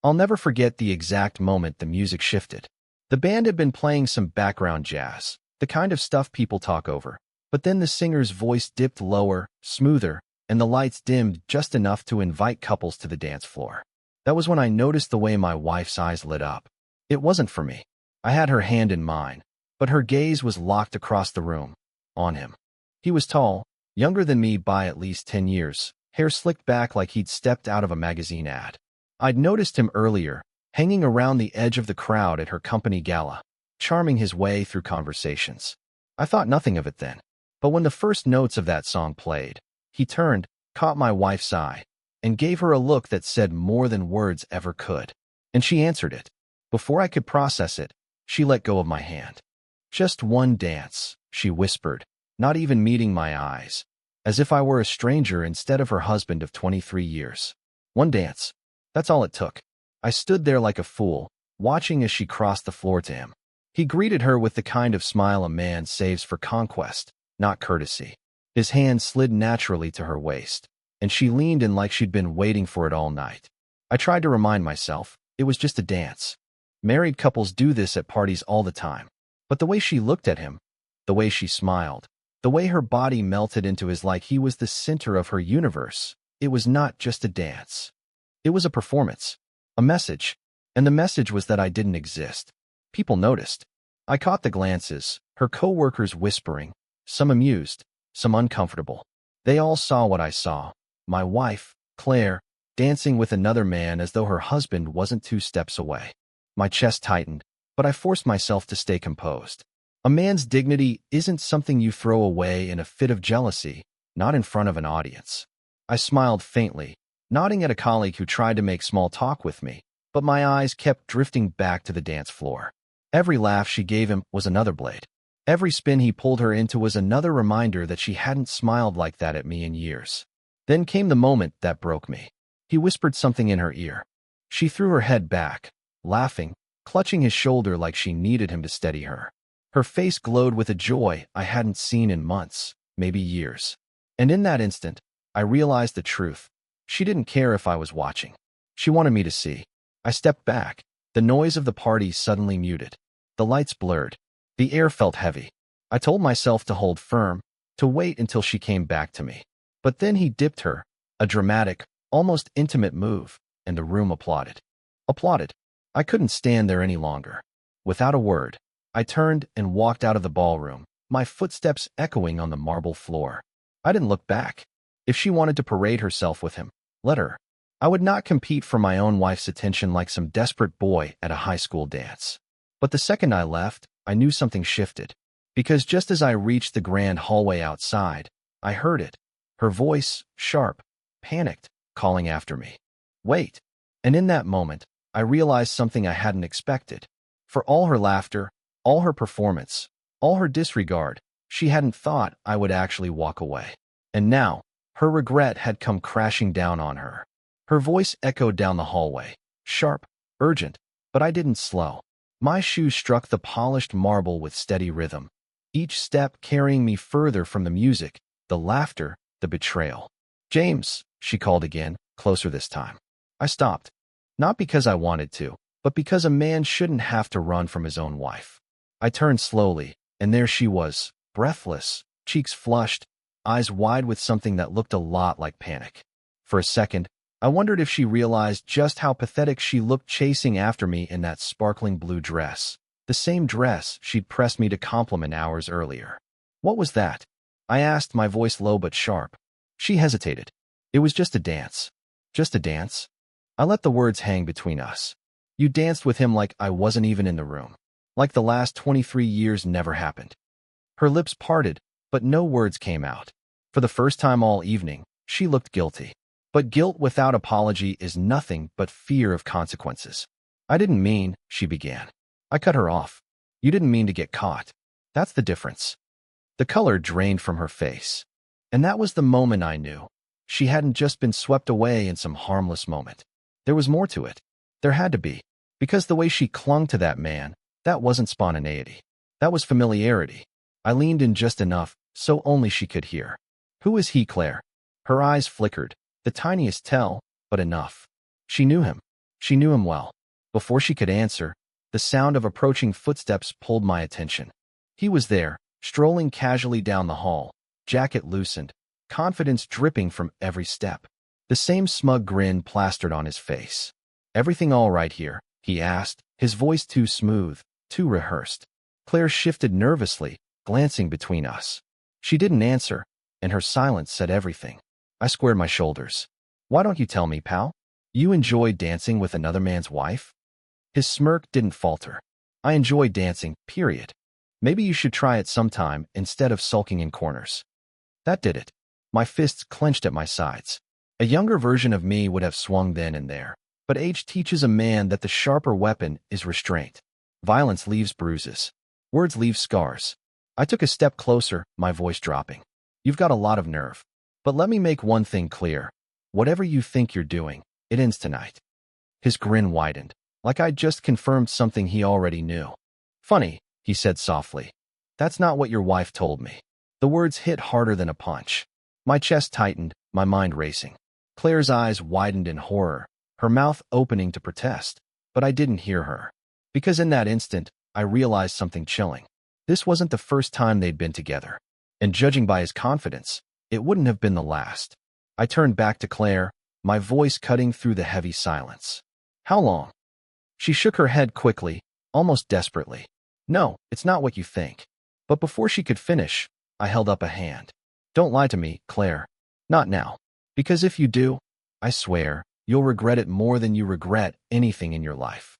I'll never forget the exact moment the music shifted. The band had been playing some background jazz, the kind of stuff people talk over. But then the singer's voice dipped lower, smoother, and the lights dimmed just enough to invite couples to the dance floor. That was when I noticed the way my wife's eyes lit up. It wasn't for me. I had her hand in mine, but her gaze was locked across the room, on him. He was tall, younger than me by at least 10 years, hair slicked back like he'd stepped out of a magazine ad. I'd noticed him earlier, hanging around the edge of the crowd at her company gala, charming his way through conversations. I thought nothing of it then. But when the first notes of that song played, he turned, caught my wife's eye, and gave her a look that said more than words ever could. And she answered it. Before I could process it, she let go of my hand. "Just one dance," she whispered, not even meeting my eyes, as if I were a stranger instead of her husband of 23 years. One dance. That's all it took. I stood there like a fool, watching as she crossed the floor to him. He greeted her with the kind of smile a man saves for conquest, not courtesy. His hand slid naturally to her waist, and she leaned in like she'd been waiting for it all night. I tried to remind myself, it was just a dance. Married couples do this at parties all the time. But the way she looked at him, the way she smiled, the way her body melted into his like he was the center of her universe, it was not just a dance. It was a performance, a message, and the message was that I didn't exist. People noticed. I caught the glances, her co-workers whispering, some amused, some uncomfortable. They all saw what I saw. My wife, Claire, dancing with another man as though her husband wasn't 2 steps away. My chest tightened, but I forced myself to stay composed. A man's dignity isn't something you throw away in a fit of jealousy, not in front of an audience. I smiled faintly, nodding at a colleague who tried to make small talk with me, but my eyes kept drifting back to the dance floor. Every laugh she gave him was another blade. Every spin he pulled her into was another reminder that she hadn't smiled like that at me in years. Then came the moment that broke me. He whispered something in her ear. She threw her head back, laughing, clutching his shoulder like she needed him to steady her. Her face glowed with a joy I hadn't seen in months, maybe years. And in that instant, I realized the truth. She didn't care if I was watching. She wanted me to see. I stepped back. The noise of the party suddenly muted. The lights blurred. The air felt heavy. I told myself to hold firm, to wait until she came back to me. But then he dipped her, a dramatic, almost intimate move, and the room applauded. Applauded. I couldn't stand there any longer. Without a word, I turned and walked out of the ballroom, my footsteps echoing on the marble floor. I didn't look back. If she wanted to parade herself with him, let her. I would not compete for my own wife's attention like some desperate boy at a high school dance. But the second I left, I knew something shifted. Because just as I reached the grand hallway outside, I heard it. Her voice, sharp, panicked, calling after me. Wait. And in that moment, I realized something I hadn't expected. For all her laughter, all her performance, all her disregard, she hadn't thought I would actually walk away. And now, her regret had come crashing down on her. Her voice echoed down the hallway, sharp, urgent, but I didn't slow. My shoes struck the polished marble with steady rhythm, each step carrying me further from the music, the laughter, the betrayal. "James," she called again, closer this time. I stopped. Not because I wanted to, but because a man shouldn't have to run from his own wife. I turned slowly, and there she was, breathless, cheeks flushed, eyes wide with something that looked a lot like panic. For a second, I wondered if she realized just how pathetic she looked chasing after me in that sparkling blue dress, the same dress she'd pressed me to compliment hours earlier. "What was that?" I asked, my voice low but sharp. She hesitated. "It was just a dance." "Just a dance?" I let the words hang between us. "You danced with him like I wasn't even in the room. Like the last 23 years never happened." Her lips parted, but no words came out. For the first time all evening, she looked guilty. But guilt without apology is nothing but fear of consequences. "I didn't mean," she began. I cut her off. "You didn't mean to get caught. That's the difference." The color drained from her face. And that was the moment I knew. She hadn't just been swept away in some harmless moment. There was more to it. There had to be. Because the way she clung to that man, that wasn't spontaneity. That was familiarity. I leaned in just enough, so only she could hear. "Who is he, Claire?" Her eyes flickered. The tiniest tell, but enough. She knew him. She knew him well. Before she could answer, the sound of approaching footsteps pulled my attention. He was there, strolling casually down the hall, jacket loosened, confidence dripping from every step. The same smug grin plastered on his face. "Everything all right here?" he asked, his voice too smooth, too rehearsed. Claire shifted nervously, glancing between us. She didn't answer, and her silence said everything. I squared my shoulders. "Why don't you tell me, pal? You enjoy dancing with another man's wife?" His smirk didn't falter. "I enjoy dancing, period. Maybe you should try it sometime instead of sulking in corners." That did it. My fists clenched at my sides. A younger version of me would have swung then and there. But age teaches a man that the sharper weapon is restraint. Violence leaves bruises. Words leave scars. I took a step closer, my voice dropping. "You've got a lot of nerve. But let me make one thing clear. Whatever you think you're doing, it ends tonight." His grin widened, like I'd just confirmed something he already knew. "Funny," he said softly. "That's not what your wife told me." The words hit harder than a punch. My chest tightened, my mind racing. Claire's eyes widened in horror, her mouth opening to protest. But I didn't hear her. Because in that instant, I realized something chilling. This wasn't the first time they'd been together. And judging by his confidence, it wouldn't have been the last. I turned back to Claire, my voice cutting through the heavy silence. "How long?" She shook her head quickly, almost desperately. "No, it's not what you think." But before she could finish, I held up a hand. "Don't lie to me, Claire. Not now. Because if you do, I swear, you'll regret it more than you regret anything in your life."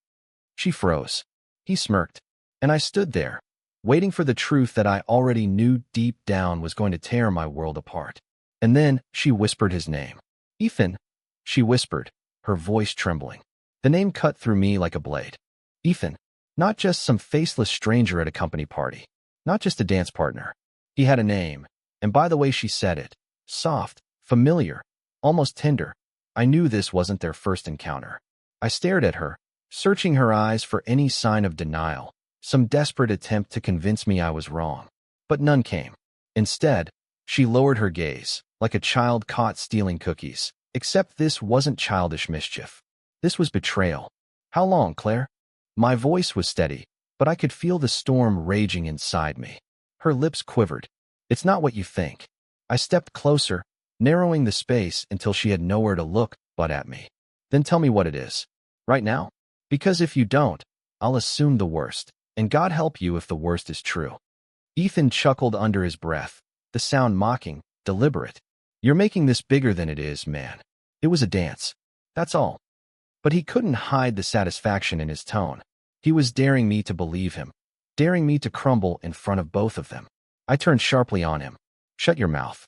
She froze. He smirked. And I stood there, waiting for the truth that I already knew deep down was going to tear my world apart. And then she whispered his name. "Ethan," she whispered, her voice trembling. The name cut through me like a blade. Ethan. Not just some faceless stranger at a company party. Not just a dance partner. He had a name. And by the way she said it, soft, familiar, almost tender, I knew this wasn't their first encounter. I stared at her, searching her eyes for any sign of denial, some desperate attempt to convince me I was wrong. But none came. Instead, she lowered her gaze, like a child caught stealing cookies. Except this wasn't childish mischief. This was betrayal. "How long, Claire?" My voice was steady, but I could feel the storm raging inside me. Her lips quivered. "It's not what you think." I stepped closer, narrowing the space until she had nowhere to look but at me. "Then tell me what it is. Right now? Because if you don't, I'll assume the worst, and God help you if the worst is true." Ethan chuckled under his breath, the sound mocking, deliberate. "You're making this bigger than it is, man. It was a dance. That's all." But he couldn't hide the satisfaction in his tone. He was daring me to believe him, daring me to crumble in front of both of them. I turned sharply on him. "Shut your mouth."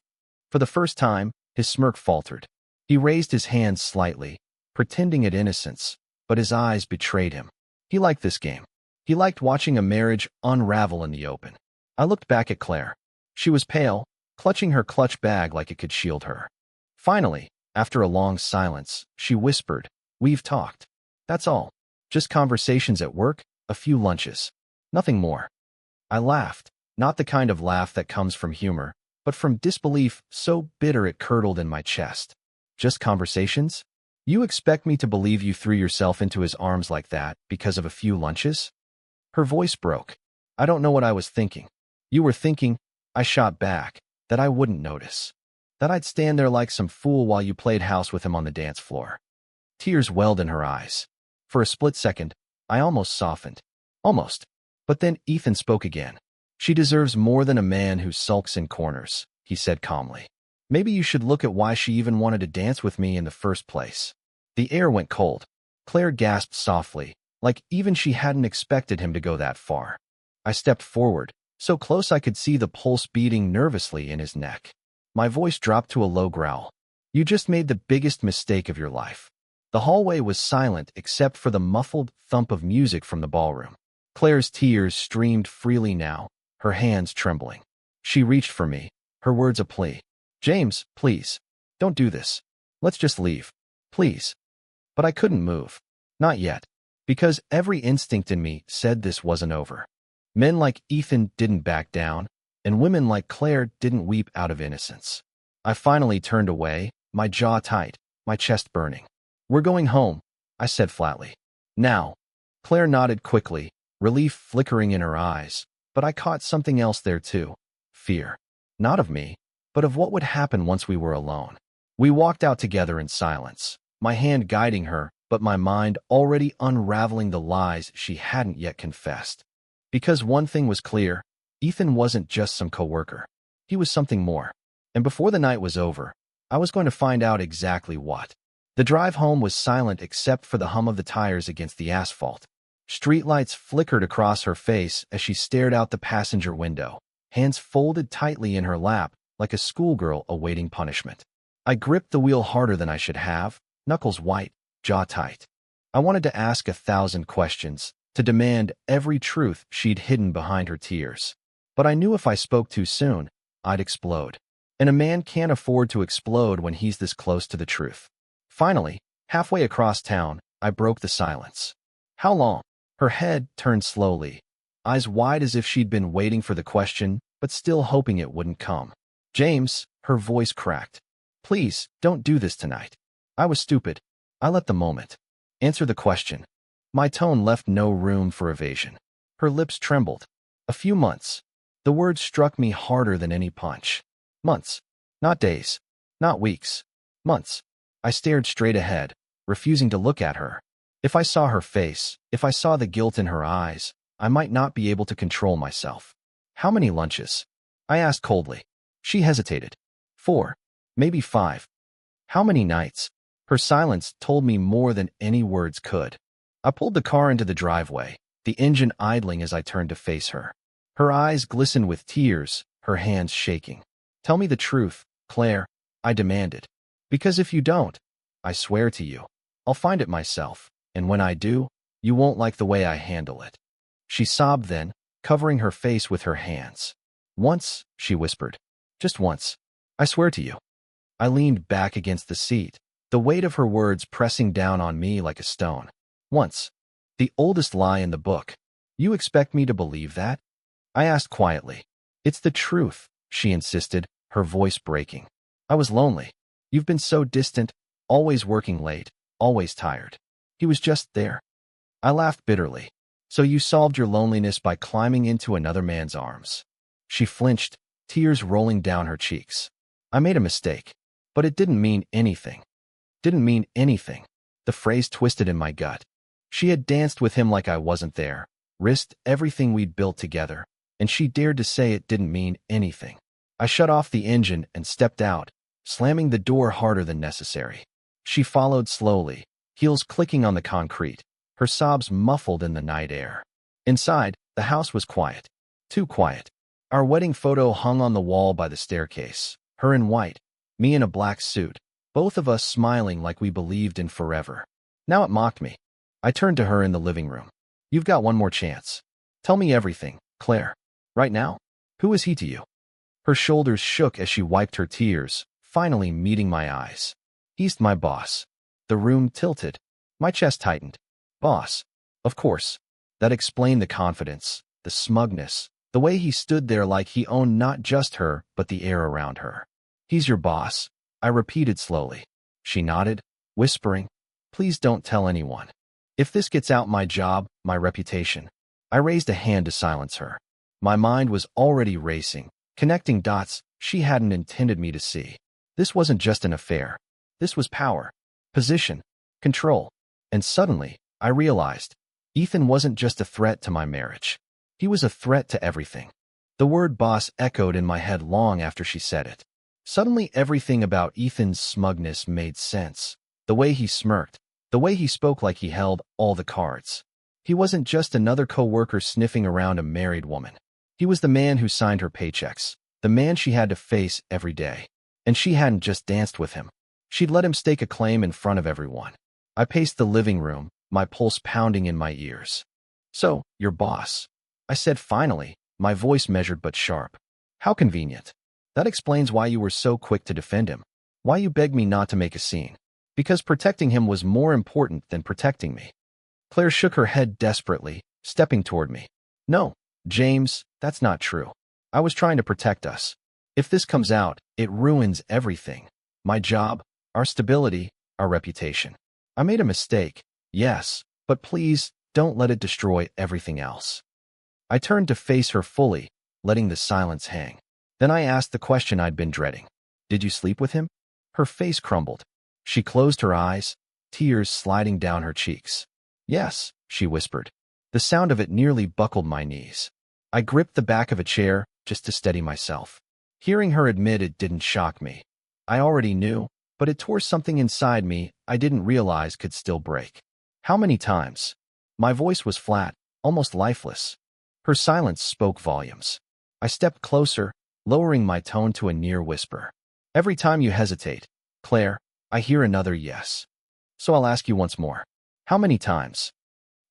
For the first time, his smirk faltered. He raised his hands slightly, pretending at innocence, but his eyes betrayed him. He liked this game. He liked watching a marriage unravel in the open. I looked back at Claire. She was pale, clutching her clutch bag like it could shield her. Finally, after a long silence, she whispered, "We've talked. That's all. Just conversations at work, a few lunches. Nothing more." I laughed, not the kind of laugh that comes from humor, but from disbelief so bitter it curdled in my chest. "Just conversations? You expect me to believe you threw yourself into his arms like that because of a few lunches?" Her voice broke. "I don't know what I was thinking." "You were thinking," I shot back, "that I wouldn't notice. That I'd stand there like some fool while you played house with him on the dance floor." Tears welled in her eyes. For a split second, I almost softened. Almost. But then Ethan spoke again. "She deserves more than a man who sulks in corners," he said calmly. "Maybe you should look at why she even wanted to dance with me in the first place." The air went cold. Claire gasped softly, like even she hadn't expected him to go that far. I stepped forward, so close I could see the pulse beating nervously in his neck. My voice dropped to a low growl. "You just made the biggest mistake of your life." The hallway was silent except for the muffled thump of music from the ballroom. Claire's tears streamed freely now, her hands trembling. She reached for me, her words a plea. "James, please. Don't do this. Let's just leave. Please." But I couldn't move. Not yet. Because every instinct in me said this wasn't over. Men like Ethan didn't back down, and women like Claire didn't weep out of innocence. I finally turned away, my jaw tight, my chest burning. "We're going home," I said flatly. Now. Claire nodded quickly, relief flickering in her eyes, but I caught something else there too. Fear. Not of me, but of what would happen once we were alone. We walked out together in silence, my hand guiding her, but my mind already unraveling the lies she hadn't yet confessed. Because one thing was clear, Ethan wasn't just some coworker. He was something more. And before the night was over, I was going to find out exactly what. The drive home was silent except for the hum of the tires against the asphalt. Streetlights flickered across her face as she stared out the passenger window, hands folded tightly in her lap like a schoolgirl awaiting punishment. I gripped the wheel harder than I should have, knuckles white, jaw tight. I wanted to ask 1,000 questions, to demand every truth she'd hidden behind her tears. But I knew if I spoke too soon, I'd explode. And a man can't afford to explode when he's this close to the truth. Finally, halfway across town, I broke the silence. How long? Her head turned slowly, eyes wide as if she'd been waiting for the question, but still hoping it wouldn't come. James, her voice cracked. Please, don't do this tonight. I was stupid. I let the moment answer the question. My tone left no room for evasion. Her lips trembled. A few months. The word struck me harder than any punch. Months. Not days. Not weeks. Months. I stared straight ahead, refusing to look at her. If I saw her face, if I saw the guilt in her eyes, I might not be able to control myself. How many lunches? I asked coldly. She hesitated. 4. Maybe 5. How many nights? Her silence told me more than any words could. I pulled the car into the driveway, the engine idling as I turned to face her. Her eyes glistened with tears, her hands shaking. Tell me the truth, Claire, I demanded. Because if you don't, I swear to you, I'll find it myself, and when I do, you won't like the way I handle it. She sobbed then, covering her face with her hands. Once, she whispered. Just once. I swear to you. I leaned back against the seat, the weight of her words pressing down on me like a stone. Once. The oldest lie in the book. You expect me to believe that? I asked quietly. It's the truth, she insisted, her voice breaking. I was lonely. You've been so distant, always working late, always tired. He was just there. I laughed bitterly. So you solved your loneliness by climbing into another man's arms. She flinched, tears rolling down her cheeks. I made a mistake, but it didn't mean anything. Didn't mean anything. The phrase twisted in my gut. She had danced with him like I wasn't there, risked everything we'd built together, and she dared to say it didn't mean anything. I shut off the engine and stepped out, slamming the door harder than necessary. She followed slowly, heels clicking on the concrete, her sobs muffled in the night air. Inside, the house was quiet. Too quiet. Our wedding photo hung on the wall by the staircase, her in white, me in a black suit, both of us smiling like we believed in forever. Now it mocked me. I turned to her in the living room. You've got one more chance. Tell me everything, Claire. Right now? Who is he to you? Her shoulders shook as she wiped her tears, finally meeting my eyes. He's my boss. The room tilted. My chest tightened. Boss. Of course. That explained the confidence, the smugness, the way he stood there like he owned not just her, but the air around her. He's your boss, I repeated slowly. She nodded, whispering, please don't tell anyone. If this gets out, my job, my reputation. I raised a hand to silence her. My mind was already racing, connecting dots she hadn't intended me to see. This wasn't just an affair. This was power, position, control. And suddenly, I realized, Ethan wasn't just a threat to my marriage. He was a threat to everything. The word boss echoed in my head long after she said it. Suddenly everything about Ethan's smugness made sense. The way he smirked, the way he spoke like he held all the cards. He wasn't just another coworker sniffing around a married woman. He was the man who signed her paychecks, the man she had to face every day. And she hadn't just danced with him. She'd let him stake a claim in front of everyone. I paced the living room, my pulse pounding in my ears. So, your boss. I said finally, my voice measured but sharp. How convenient. That explains why you were so quick to defend him. Why you begged me not to make a scene. Because protecting him was more important than protecting me. Claire shook her head desperately, stepping toward me. No, James, that's not true. I was trying to protect us. If this comes out, it ruins everything. My job, our stability, our reputation. I made a mistake. Yes, but please, don't let it destroy everything else. I turned to face her fully, letting the silence hang. Then I asked the question I'd been dreading. Did you sleep with him? Her face crumbled. She closed her eyes, tears sliding down her cheeks. Yes, she whispered. The sound of it nearly buckled my knees. I gripped the back of a chair just to steady myself. Hearing her admit it didn't shock me. I already knew, but it tore something inside me I didn't realize could still break. How many times? My voice was flat, almost lifeless. Her silence spoke volumes. I stepped closer, lowering my tone to a near whisper. Every time you hesitate, Claire, I hear another yes. So I'll ask you once more. How many times?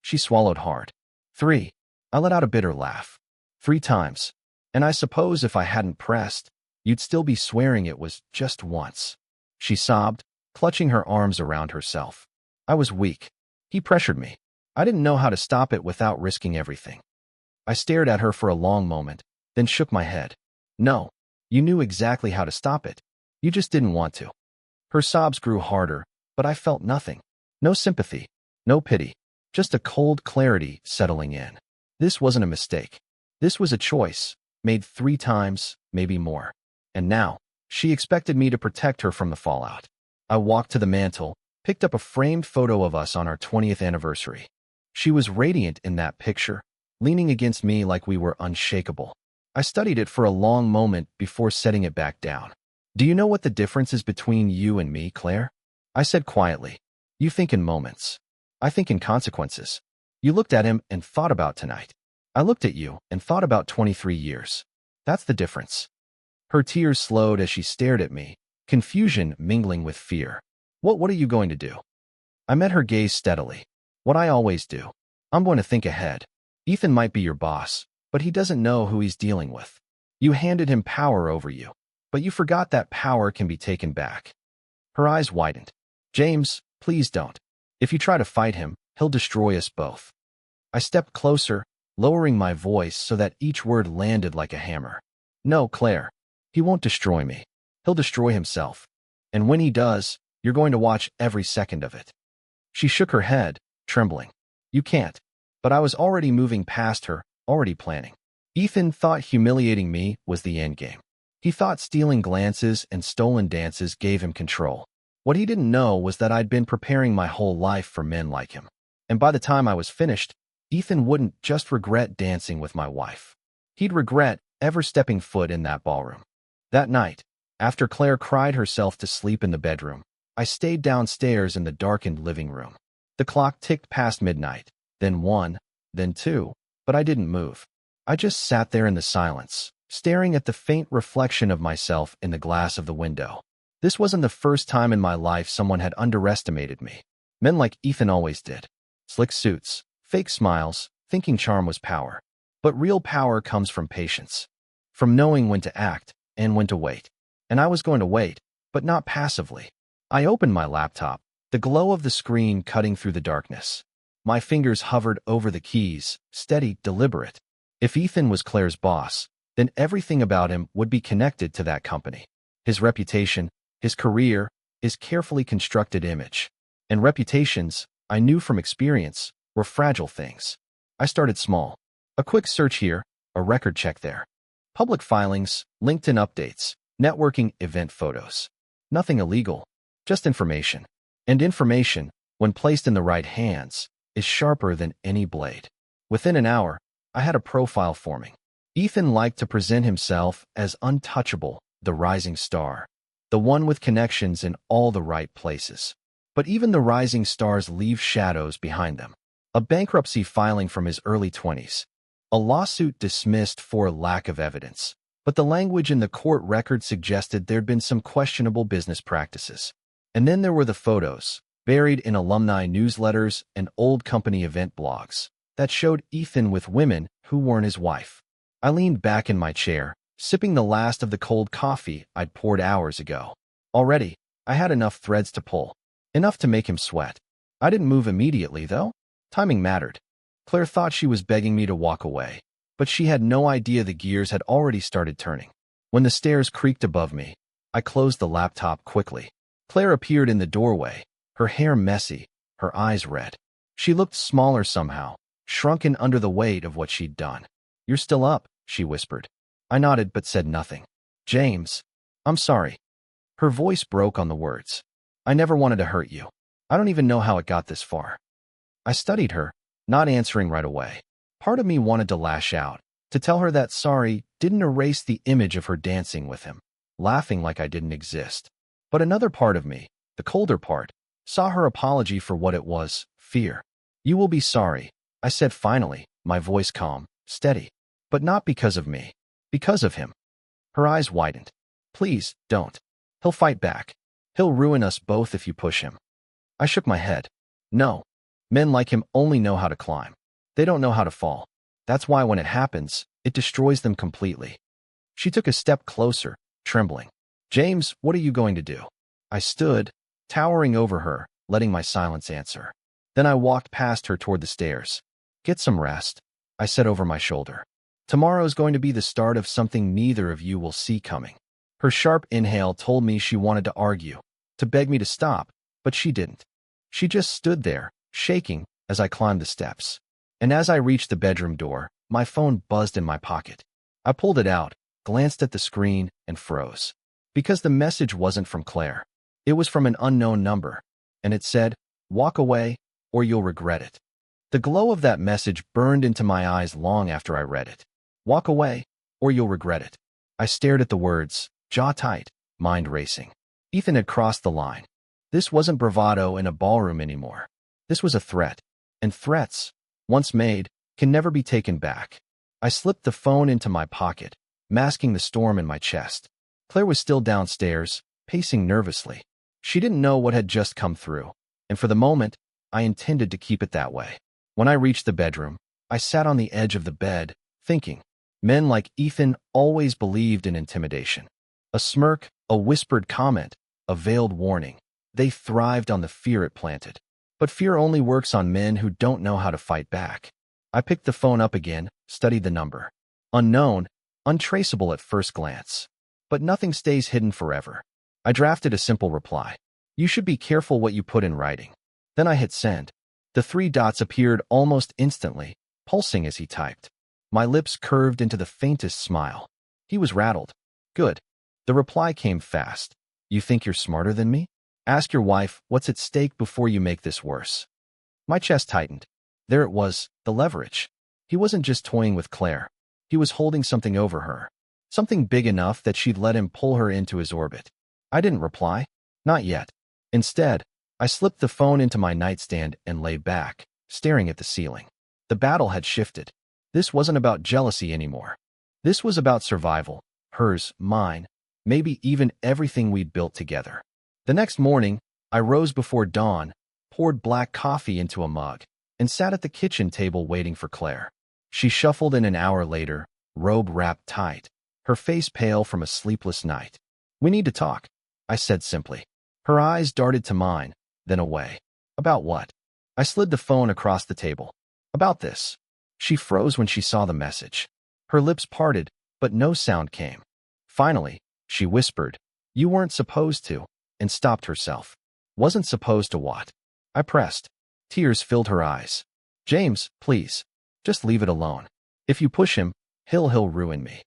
She swallowed hard. 3. I let out a bitter laugh. 3 times. And I suppose if I hadn't pressed, you'd still be swearing it was just once. She sobbed, clutching her arms around herself. I was weak. He pressured me. I didn't know how to stop it without risking everything. I stared at her for a long moment, then shook my head. No, you knew exactly how to stop it. You just didn't want to. Her sobs grew harder, but I felt nothing. No sympathy, no pity, just a cold clarity settling in. This wasn't a mistake. This was a choice, made 3 times, maybe more. And now, she expected me to protect her from the fallout. I walked to the mantel, picked up a framed photo of us on our 20th anniversary. She was radiant in that picture, leaning against me like we were unshakable. I studied it for a long moment before setting it back down. Do you know what the difference is between you and me, Claire? I said quietly. You think in moments. I think in consequences. You looked at him and thought about tonight. I looked at you and thought about 23 years. That's the difference. Her tears slowed as she stared at me, confusion mingling with fear. What are you going to do? I met her gaze steadily. What I always do. I'm going to think ahead. Ethan might be your boss, but he doesn't know who he's dealing with. You handed him power over you, but you forgot that power can be taken back. Her eyes widened. James, please don't. If you try to fight him, he'll destroy us both. I stepped closer, lowering my voice so that each word landed like a hammer. No, Claire. He won't destroy me. He'll destroy himself. And when he does, you're going to watch every second of it. She shook her head, trembling. You can't. But I was already moving past her, already planning. Ethan thought humiliating me was the endgame. He thought stealing glances and stolen dances gave him control. What he didn't know was that I'd been preparing my whole life for men like him. And by the time I was finished, Ethan wouldn't just regret dancing with my wife. He'd regret ever stepping foot in that ballroom. That night, after Claire cried herself to sleep in the bedroom, I stayed downstairs in the darkened living room. The clock ticked past midnight, then 1, then 2, but I didn't move. I just sat there in the silence, staring at the faint reflection of myself in the glass of the window. This wasn't the first time in my life someone had underestimated me. Men like Ethan always did. Slick suits, fake smiles, thinking charm was power. But real power comes from patience. From knowing when to act and when to wait. And I was going to wait, but not passively. I opened my laptop, the glow of the screen cutting through the darkness. My fingers hovered over the keys, steady, deliberate. If Ethan was Claire's boss, then everything about him would be connected to that company. His reputation, his career, his carefully constructed image. And reputations, I knew from experience, were fragile things. I started small. A quick search here, a record check there. Public filings, LinkedIn updates, networking event photos. Nothing illegal, just information. And information, when placed in the right hands, is sharper than any blade. Within an hour, I had a profile forming. Ethan liked to present himself as untouchable, the rising star. The one with connections in all the right places. But even the rising stars leave shadows behind them. A bankruptcy filing from his early 20s. A lawsuit dismissed for lack of evidence. But the language in the court record suggested there'd been some questionable business practices. And then there were the photos, buried in alumni newsletters and old company event blogs, that showed Ethan with women who weren't his wife. I leaned back in my chair, sipping the last of the cold coffee I'd poured hours ago. Already, I had enough threads to pull. Enough to make him sweat. I didn't move immediately, though. Timing mattered. Claire thought she was begging me to walk away, but she had no idea the gears had already started turning. When the stairs creaked above me, I closed the laptop quickly. Claire appeared in the doorway, her hair messy, her eyes red. She looked smaller somehow, shrunken under the weight of what she'd done. "You're still up," she whispered. I nodded but said nothing. "James, I'm sorry." Her voice broke on the words. "I never wanted to hurt you. I don't even know how it got this far." I studied her, not answering right away. Part of me wanted to lash out, to tell her that sorry didn't erase the image of her dancing with him, laughing like I didn't exist. But another part of me, the colder part, saw her apology for what it was, fear. "You will be sorry," I said finally, my voice calm, steady. "But not because of me. Because of him." Her eyes widened. "Please, don't. He'll fight back. He'll ruin us both if you push him." I shook my head. "No. Men like him only know how to climb. They don't know how to fall. That's why when it happens, it destroys them completely." She took a step closer, trembling. "James, what are you going to do?" I stood, towering over her, letting my silence answer. Then I walked past her toward the stairs. "Get some rest," I said over my shoulder. "Tomorrow's going to be the start of something neither of you will see coming." Her sharp inhale told me she wanted to argue, to beg me to stop, but she didn't. She just stood there, shaking, as I climbed the steps. And as I reached the bedroom door, my phone buzzed in my pocket. I pulled it out, glanced at the screen, and froze. Because the message wasn't from Claire. It was from an unknown number, and it said, "Walk away, or you'll regret it." The glow of that message burned into my eyes long after I read it. "Walk away, or you'll regret it." I stared at the words, jaw tight, mind racing. Ethan had crossed the line. This wasn't bravado in a ballroom anymore. This was a threat, and threats, once made, can never be taken back. I slipped the phone into my pocket, masking the storm in my chest. Claire was still downstairs, pacing nervously. She didn't know what had just come through, and for the moment, I intended to keep it that way. When I reached the bedroom, I sat on the edge of the bed, thinking. Men like Ethan always believed in intimidation. A smirk, a whispered comment, a veiled warning. They thrived on the fear it planted. But fear only works on men who don't know how to fight back. I picked the phone up again, studied the number. Unknown, untraceable at first glance. But nothing stays hidden forever. I drafted a simple reply. "You should be careful what you put in writing." Then I hit send. The 3 dots appeared almost instantly, pulsing as he typed. My lips curved into the faintest smile. He was rattled. "Good." The reply came fast. "You think you're smarter than me? Ask your wife what's at stake before you make this worse." My chest tightened. There it was, the leverage. He wasn't just toying with Claire. He was holding something over her. Something big enough that she'd let him pull her into his orbit. I didn't reply. Not yet. Instead, I slipped the phone into my nightstand and lay back, staring at the ceiling. The battle had shifted. This wasn't about jealousy anymore. This was about survival. Hers, mine, maybe even everything we'd built together. The next morning, I rose before dawn, poured black coffee into a mug, and sat at the kitchen table waiting for Claire. She shuffled in an hour later, robe wrapped tight, her face pale from a sleepless night. "We need to talk," I said simply. Her eyes darted to mine, then away. "About what?" I slid the phone across the table. "About this." She froze when she saw the message. Her lips parted, but no sound came. Finally, she whispered, "You weren't supposed to," and stopped herself. "Wasn't supposed to what?" I pressed. Tears filled her eyes. "James, please. Just leave it alone. If you push him, he'll ruin me."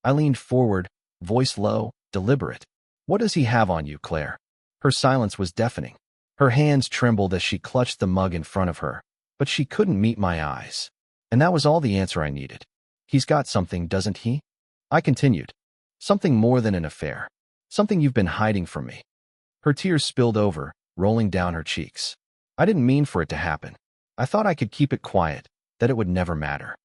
I leaned forward, voice low, deliberate. "What does he have on you, Claire?" Her silence was deafening. Her hands trembled as she clutched the mug in front of her, but she couldn't meet my eyes. And that was all the answer I needed. "He's got something, doesn't he?" I continued. "Something more than an affair. Something you've been hiding from me." Her tears spilled over, rolling down her cheeks. I didn't mean for it to happen. I thought I could keep it quiet, that it would never matter.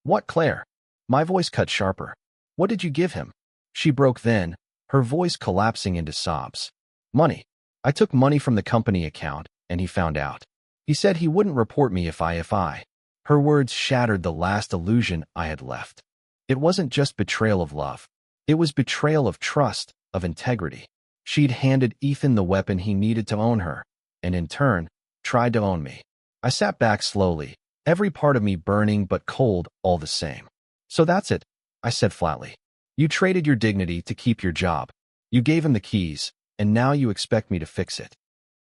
"What, Claire?" My voice cut sharper. "What did you give him?" She broke then, her voice collapsing into sobs. "Money. I took money from the company account, and he found out. He said he wouldn't report me if I. Her words shattered the last illusion I had left. It wasn't just betrayal of love. It was betrayal of trust, of integrity. She'd handed Ethan the weapon he needed to own her, and in turn, tried to own me. I sat back slowly, every part of me burning but cold all the same. "So that's it," I said flatly. "You traded your dignity to keep your job. You gave him the keys, and now you expect me to fix it."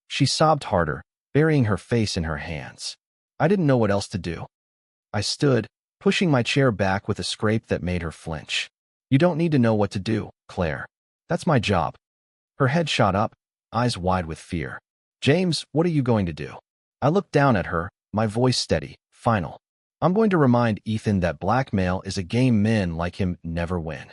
She sobbed harder, burying her face in her hands. I didn't know what else to do. I stood, pushing my chair back with a scrape that made her flinch. You don't need to know what to do, Claire. That's my job. Her head shot up, eyes wide with fear. James, what are you going to do? I looked down at her, my voice steady, final. I'm going to remind Ethan that blackmail is a game men like him never win.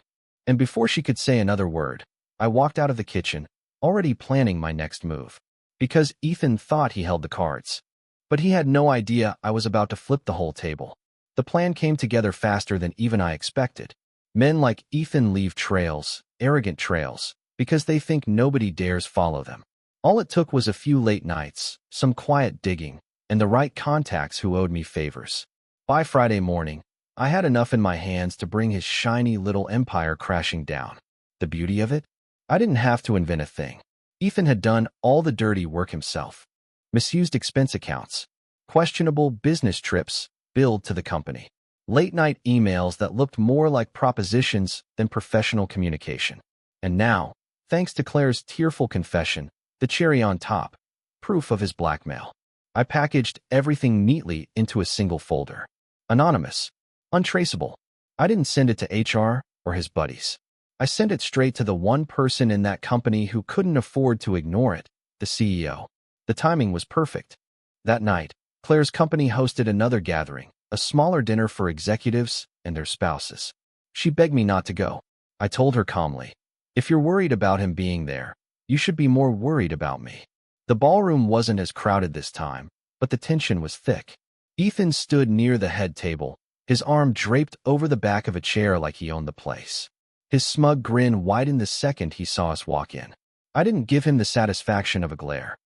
And before she could say another word, I walked out of the kitchen, already planning my next move. Because Ethan thought he held the cards. But he had no idea I was about to flip the whole table. The plan came together faster than even I expected. Men like Ethan leave trails, arrogant trails, because they think nobody dares follow them. All it took was a few late nights, some quiet digging, and the right contacts who owed me favors. By Friday morning, I had enough in my hands to bring his shiny little empire crashing down. The beauty of it? I didn't have to invent a thing. Ethan had done all the dirty work himself. Misused expense accounts, questionable business trips billed to the company, late-night emails that looked more like propositions than professional communication. And now, thanks to Claire's tearful confession, the cherry on top, proof of his blackmail. I packaged everything neatly into a single folder. Anonymous. Untraceable. I didn't send it to HR or his buddies. I sent it straight to the one person in that company who couldn't afford to ignore it, the CEO. The timing was perfect. That night, Claire's company hosted another gathering, a smaller dinner for executives and their spouses. She begged me not to go. I told her calmly, if you're worried about him being there, you should be more worried about me. The ballroom wasn't as crowded this time, but the tension was thick. Ethan stood near the head table, his arm draped over the back of a chair like he owned the place. His smug grin widened the second he saw us walk in. I didn't give him the satisfaction of a glare.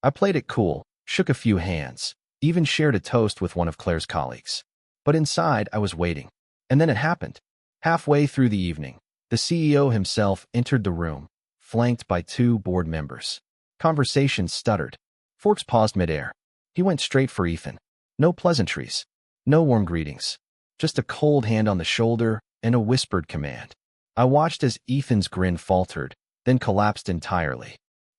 I played it cool, shook a few hands, even shared a toast with one of Claire's colleagues. But inside, I was waiting. And then it happened. Halfway through the evening, the CEO himself entered the room, flanked by two board members. Conversation stuttered. Forks paused midair. He went straight for Ethan. No pleasantries. No warm greetings. Just a cold hand on the shoulder and a whispered command. I watched as Ethan's grin faltered, then collapsed entirely.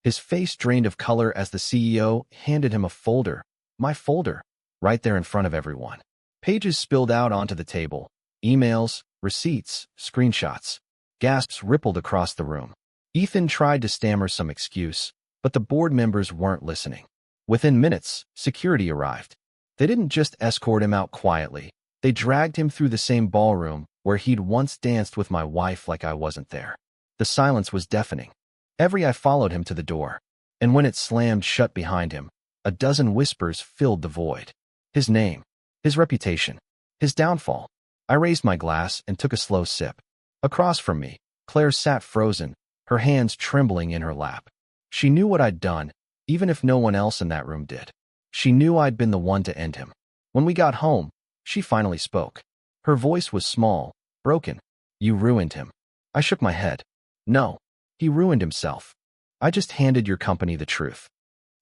His face drained of color as the CEO handed him a folder. My folder. Right there in front of everyone. Pages spilled out onto the table. Emails, receipts, screenshots. Gasps rippled across the room. Ethan tried to stammer some excuse, but the board members weren't listening. Within minutes, security arrived. They didn't just escort him out quietly. They dragged him through the same ballroom where he'd once danced with my wife like I wasn't there. The silence was deafening. Every eye followed him to the door, and when it slammed shut behind him, a dozen whispers filled the void. His name, his reputation, his downfall. I raised my glass and took a slow sip. Across from me, Claire sat frozen, her hands trembling in her lap. She knew what I'd done, even if no one else in that room did. She knew I'd been the one to end him. When we got home, she finally spoke. Her voice was small, broken. You ruined him. I shook my head. No, he ruined himself. I just handed your company the truth.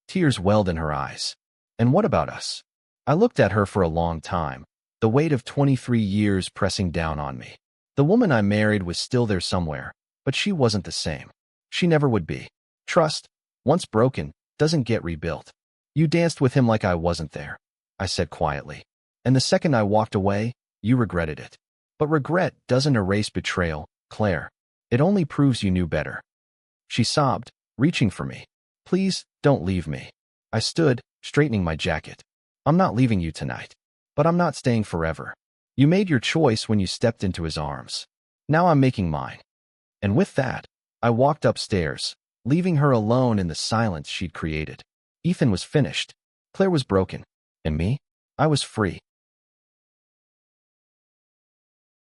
Tears welled in her eyes. And what about us? I looked at her for a long time, the weight of 23 years pressing down on me. The woman I married was still there somewhere, but she wasn't the same. She never would be. Trust, once broken, doesn't get rebuilt. You danced with him like I wasn't there, I said quietly. And the second I walked away, you regretted it. But regret doesn't erase betrayal, Claire. It only proves you knew better. She sobbed, reaching for me. Please, don't leave me. I stood, straightening my jacket. I'm not leaving you tonight. But I'm not staying forever. You made your choice when you stepped into his arms. Now I'm making mine. And with that, I walked upstairs, leaving her alone in the silence she'd created. Ethan was finished. Claire was broken. And me? I was free.